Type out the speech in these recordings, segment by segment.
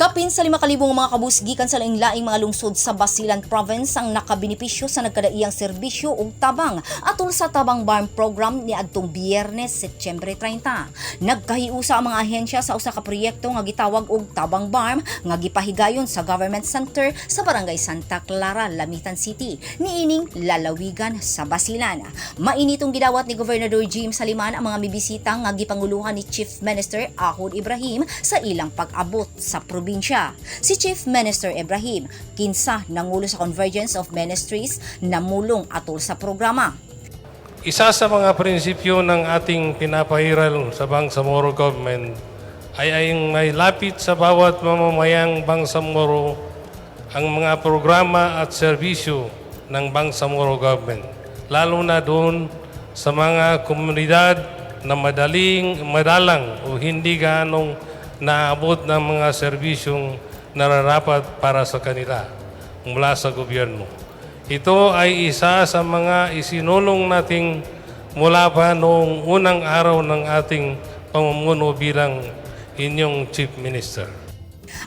Kapin sa 5,000 mga kabus gikan sa laing-laing mga lungsod sa Basilan Province ang nakabenepisyo sa nagkadaiyang serbisyo ug tabang atol sa Tabang Barm Program ni adtong Biyernes, Setyembre 30. Nagkahiusa ang mga ahensya sa usa ka proyekto nga gitawag og Tabang Barm nga gipahigayon sa Government Center sa Barangay Santa Clara, Lamitan City, niining lalawigan sa Basilan. Mainitong gidawat ni Gobernador Jim Saliman ang mga bibisita nga gipanguluhan ni Chief Minister Ahod Ibrahim sa ilang pag-abot sa probinsya. Si Chief Minister Ibrahim kinsa nangulo sa Convergence of Ministries na mulong atol sa programa. Isa sa mga prinsipyo ng ating pinapahiral sa Bangsamoro Government ay may lapit sa bawat mamamayang Bangsamoro ang mga programa at serbisyo ng Bangsamoro Government, lalo na doon sa mga komunidad na madalang o hindi ganong naabot ng mga serbisyong nararapat para sa kanila mula sa gobyerno. Ito ay isa sa mga isinulong nating mula pa noong unang araw ng ating pamumuno bilang inyong Chief Minister.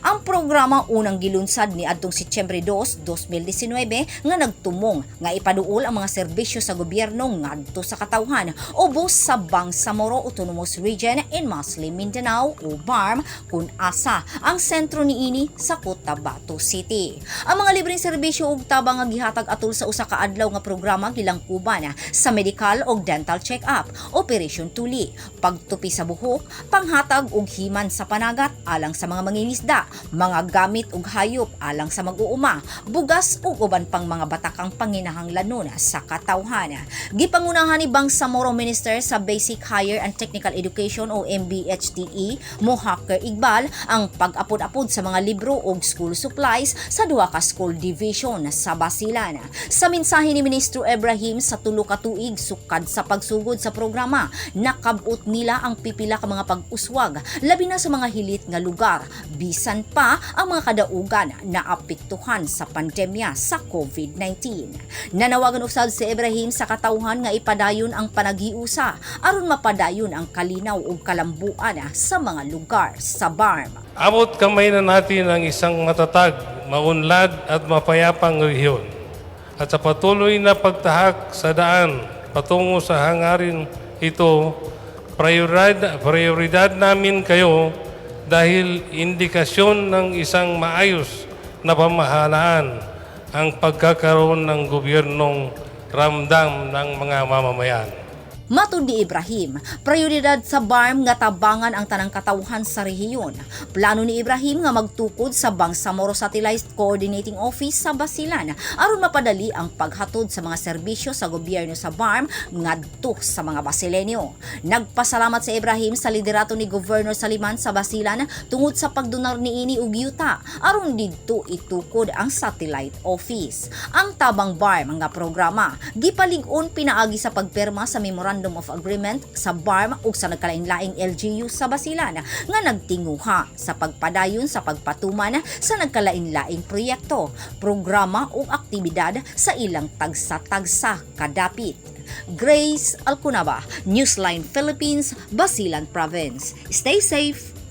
Ang programa unang gilunsad ni adtong Setyembre 2, 2019 nga nagtumong nga ipaduol ang mga serbisyo sa gobyerno ngadto sa katawhan ubos sa Bangsamoro Autonomous Region in Muslim Mindanao o BARM kun asa ang sentro niini sa Cotabato City. Ang mga libreng serbisyo ug tabang nga gihatag atol sa usa ka adlaw nga programa gilangkuban sa medical ug dental check-up, Operation Tuli, pagtupi sa buhok, panghatag og himan sa panagat alang sa mga mangingisda, mga gamit ug hayop alang sa mag-uuma, bugas ug uban pang mga batakang panginahanglanon sa katawhan. Gipangunahan ni Bangsamoro Minister sa Basic Higher and Technical Education o MBHTE, Mohaker Iqbal, ang pag-apod-apod sa mga libro ug school supplies sa duha ka school division sa Basilan. Sa mensahe ni Ministro Ibrahim sa tulo ka tuig sukad sa pagsugod sa programa, nakab-ot nila ang pipila ka mga pag-uswag labi na sa mga hilit nga lugar, bisan pa ang mga kadaugan na apektuhan sa pandemya sa COVID-19. Nanawagan usab si Ibrahim sa katawhan nga ipadayon ang panaghiusa aron mapadayon ang kalinaw ug kalambuan sa mga lugar sa BARM. Abot kamay na natin ang isang matatag, maunlad at mapayapang rehiyon at sa patuloy na pagtahak sa daan patungo sa hangarin ito, prioridad namin kayo dahil indikasyon ng isang maayos na pamahalaan ang pagkakaroon ng gobyernong ramdam ng mga mamamayan. Matud ni Ibrahim, prioridad sa BARM nga tabangan ang tanang katawhan sa rehiyon. Plano ni Ibrahim nga magtukod sa Bangsamoro Satellite Coordinating Office sa Basilan aron mapadali ang paghatod sa mga serbisyo sa gobyerno sa BARM ngadto sa mga Basilenyo. Nagpasalamat si Ibrahim sa liderato ni Governor Saliman sa Basilan tungod sa pagdonar niini og yuta aron didto itukod ang satellite office. Ang Tabang BARM nga programa gipalig-on pinaagi sa pagpirma sa Memorandum of Agreement sa BARM ug sa nagkalain-laing LGU sa Basilan nga nagtinguha sa pagpadayon sa pagpatuman sa nagkalain-laing proyekto, programa ug aktibidad sa ilang tagsa-tagsa kadapit. Grace Alcunaba, Newsline Philippines, Basilan Province. Stay safe!